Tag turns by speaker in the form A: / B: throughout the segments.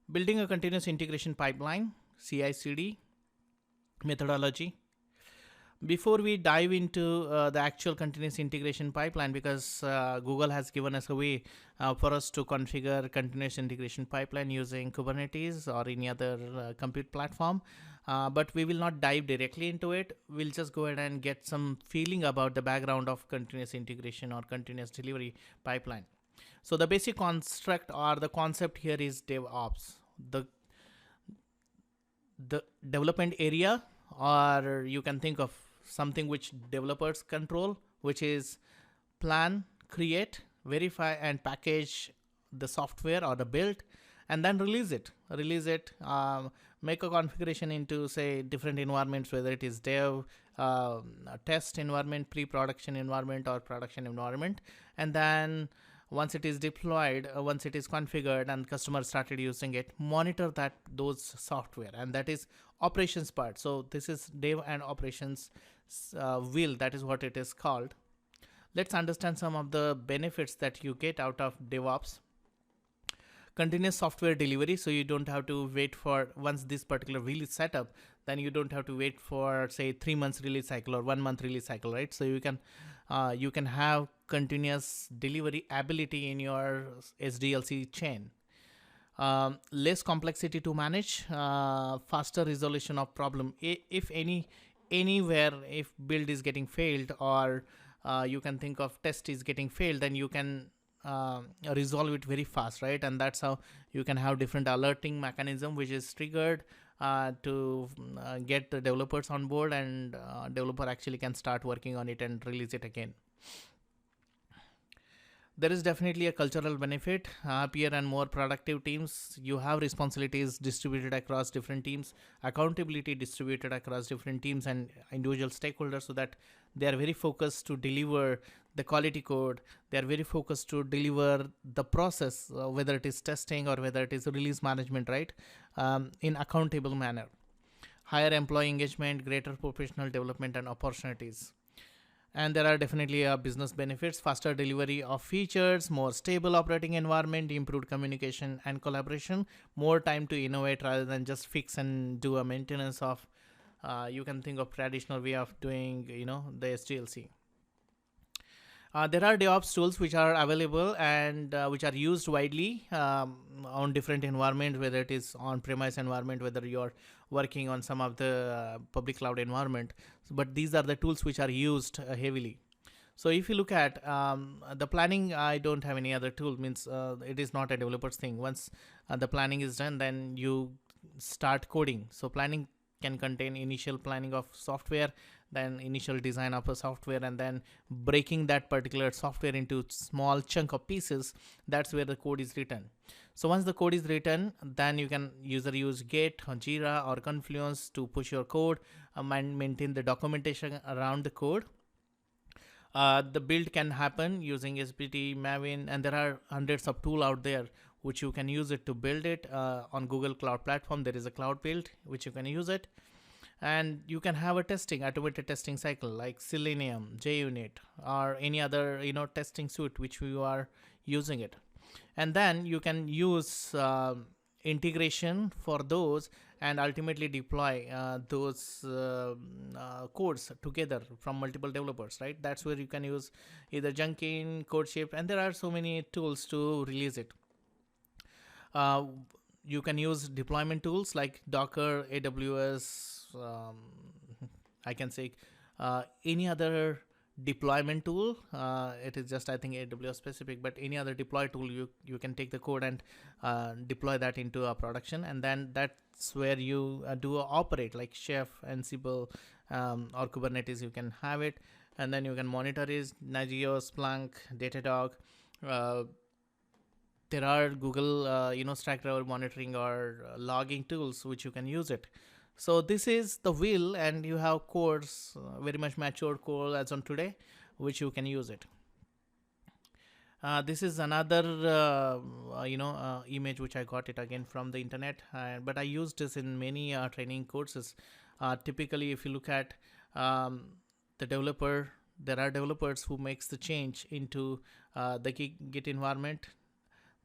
A: Building a continuous integration pipeline, CI/CD methodology. Before we dive into the actual continuous integration pipeline, because Google has given us a way for us to configure continuous integration pipeline using Kubernetes or any other compute platform, but we will not dive directly into it. We'll just go ahead and get some feeling about the background of continuous integration or continuous delivery pipeline. So the basic construct or the concept here is DevOps, the development area, or you can think of something which developers control, which is plan, create, verify, and package the software or the build, and then release it. Make a configuration into, say, different environments, whether it is dev, test environment, pre-production environment, or production environment, and then once it is deployed, once it is configured and customer started using it, monitor those software, and that is operations part. So this is dev and operations wheel, that is what it is called. Let's understand some of the benefits that you get out of DevOps. Continuous software delivery, so you don't have to wait for, once this particular wheel is set up, then you don't have to wait for, say, 3 months release cycle or 1 month release cycle, right? So you can have continuous delivery ability in your SDLC chain. Less complexity to manage, faster resolution of problem. If anywhere, if build is getting failed, or you can think of test is getting failed, then you can resolve it very fast, right? And that's how you can have different alerting mechanism which is triggered to get the developers on board, and developer actually can start working on it and release it again. There is definitely a cultural benefit, happier and more productive teams. You have responsibilities distributed across different teams, accountability distributed across different teams and individual stakeholders, so that they are very focused to deliver the quality code. They are very focused to deliver the process, whether it is testing or whether it is release management, right? In accountable manner. Higher employee engagement, greater professional development and opportunities. And there are definitely business benefits: faster delivery of features, more stable operating environment, improved communication and collaboration, more time to innovate rather than just fix and do a maintenance of, you can think of traditional way of doing, the SDLC. There are DevOps tools which are available and which are used widely on different environments, whether it is on-premise environment, whether you're working on some of the public cloud environment. But these are the tools which are used heavily. So if you look at the planning, I don't have any other tool, means it is not a developer's thing. Once the planning is done, then you start coding. So planning can contain initial planning of software, then initial design of a software, and then breaking that particular software into small chunk of pieces. That's where the code is written. So once the code is written, then you can either use Git or Jira or Confluence to push your code and maintain the documentation around the code. The build can happen using SPT, Maven, and there are hundreds of tools out there which you can use it to build it. On Google Cloud Platform, there is a cloud build which you can use it. And you can have a automated testing cycle like Selenium, JUnit, or any other testing suite which you are using it. And then you can use integration for those and ultimately deploy those codes together from multiple developers, right? That's where you can use either Jenkins, CodeShift, and there are so many tools to release it. You can use deployment tools like Docker, AWS, I can say any other deployment tool. It is just, I think, AWS specific, but any other deploy tool, you can take the code and deploy that into a production, and then that's where you do operate like Chef, Ansible, or Kubernetes. You can have it, and then you can monitor it, Nagio, Splunk, Datadog. There are Google, stack driver monitoring or logging tools which you can use it. So this is the wheel, and you have codes, very much mature code as on today, which you can use it. This is another, image which I got it again from the internet, but I used this in many training courses. Typically, if you look at the developer, there are developers who makes the change into the Git environment.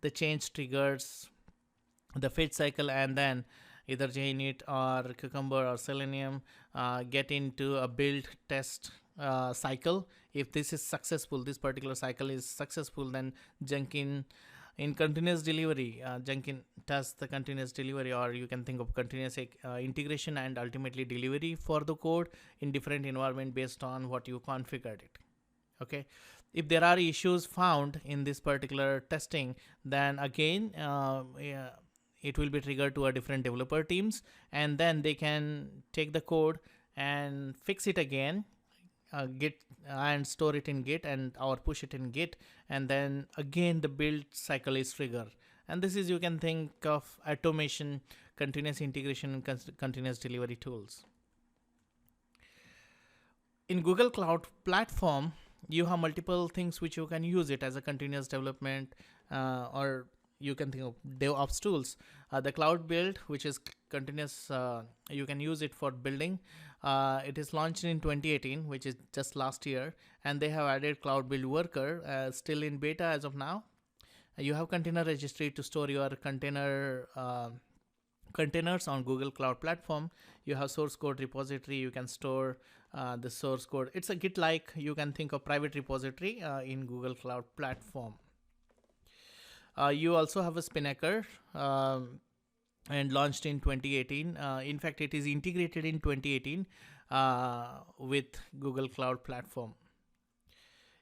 A: The change triggers the fetch cycle, and then either JUnit or Cucumber or Selenium get into a build test cycle. If this is successful, this particular cycle is successful, then Jenkins in continuous delivery, Jenkins does the continuous delivery, or you can think of continuous integration and ultimately delivery for the code in different environment based on what you configured it. Okay, if there are issues found in this particular testing, then again yeah, it will be triggered to a different developer teams, and then they can take the code and fix it again, git and store it in git, and or push it in git, and then again the build cycle is triggered. And this is, you can think of automation, continuous integration, and continuous delivery tools. In Google Cloud Platform, you have multiple things which you can use it as a continuous development, or you can think of DevOps tools. The cloud build, which is continuous, you can use it for building. It is launched in 2018, which is just last year, and they have added cloud build worker, still in beta as of now. You have container registry to store your containers on Google Cloud Platform. You have source code repository. You can store the source code. It's a Git-like, you can think of private repository in Google Cloud Platform. You also have a Spinnaker, and launched in 2018. In fact, it is integrated in 2018 with Google Cloud Platform.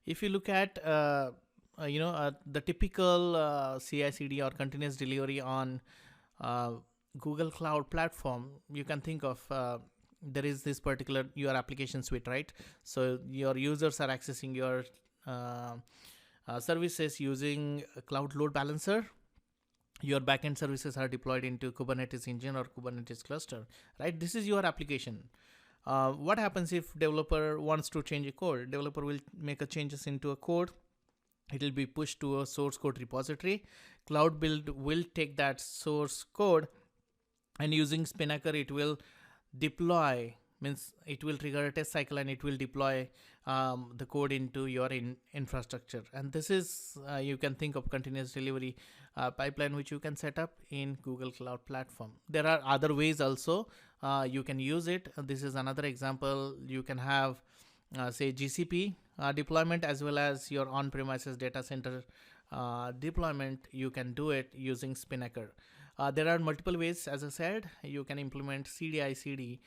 A: If you look at the typical CI/CD or continuous delivery on Google Cloud Platform, you can think of there is this particular your application suite, right? So your users are accessing your services using a cloud load balancer. Your backend services are deployed into Kubernetes engine or Kubernetes cluster, right? This is your application. What happens if developer wants to change a code? Developer will make a changes into a code. It will be pushed to a source code repository. Cloud build will take that source code, and using Spinnaker, it will deploy, means it will trigger a test cycle, and it will deploy the code into your infrastructure. And this is, you can think of continuous delivery pipeline which you can set up in Google Cloud Platform. There are other ways also you can use it. This is another example. You can have say GCP deployment as well as your on-premises data center deployment. You can do it using Spinnaker. There are multiple ways, as I said. You can implement CDI/CD.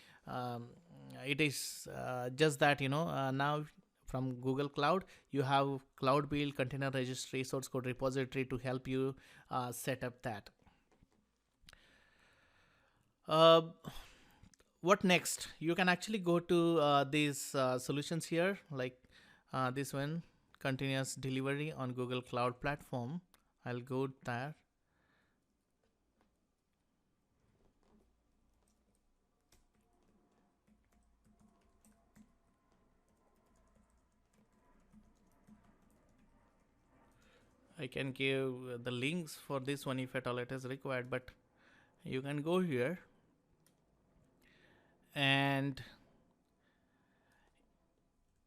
A: It is just that, now from Google Cloud, you have cloud build, container registry, source code repository to help you set up that. What next? You can actually go to these solutions here, like this one, continuous delivery on Google Cloud Platform. I'll go there. I can give the links for this one if at all it is required, but you can go here and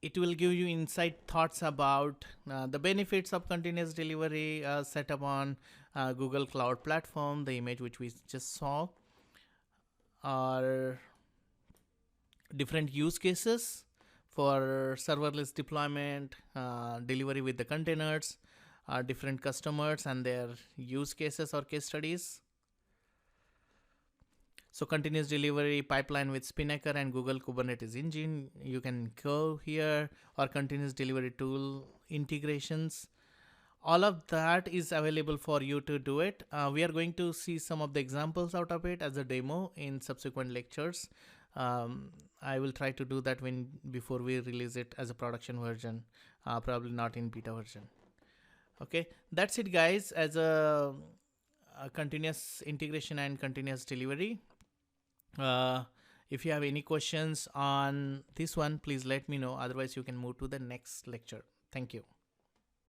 A: it will give you insight thoughts about the benefits of continuous delivery set up on Google Cloud Platform. The image which we just saw are different use cases for serverless deployment, delivery with the containers, different customers and their use cases or case studies. So continuous delivery pipeline with Spinnaker and Google Kubernetes engine, you can go here, or continuous delivery tool integrations. All of that is available for you to do it. We are going to see some of the examples out of it as a demo in subsequent lectures. I will try to do that before we release it as a production version, probably not in beta version. Okay, that's it guys, as a continuous integration and continuous delivery. If you have any questions on this one, please let me know. Otherwise, you can move to the next lecture. Thank you.